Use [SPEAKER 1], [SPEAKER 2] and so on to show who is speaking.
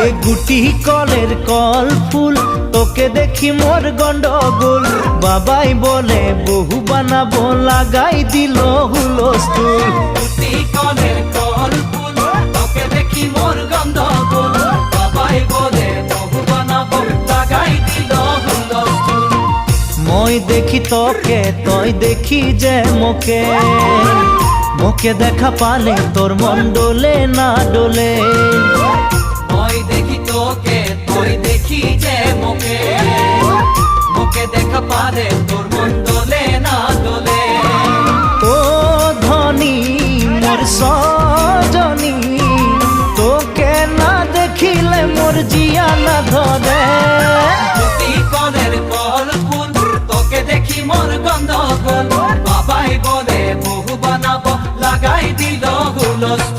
[SPEAKER 1] এ গুটি কলের কল ফুল তোকে দেখি মোর গন্ডগোল বাবাই বলে বহু বানাবো লাগাই দিল হুলস্থুল
[SPEAKER 2] গুটি কলের কল ফুল তোকে দেখি মোর গন্ডগোল বাবাই বলে বহু বানাবো লাগাই দিল হুলস্থুল
[SPEAKER 1] মই দেখি তোকে তই দেখি যে মোকে মোকে দেখা পালে তোর মন ডোলে না ডোলে
[SPEAKER 2] মই দেখি তোকে তুই দেখি যে মোকে মোকে দেখা পারে তোর মন দোলে না দোলে
[SPEAKER 1] ও ধনী মোর সজনী তোকে না দেখিলে মোর জিয়া না ধরে
[SPEAKER 2] গুটি কলের কল ফুল তোকে দেখি মোর গন্ডগোল বাবাই বলে বহু বানাবো লাগাই দিল হুলস্থুল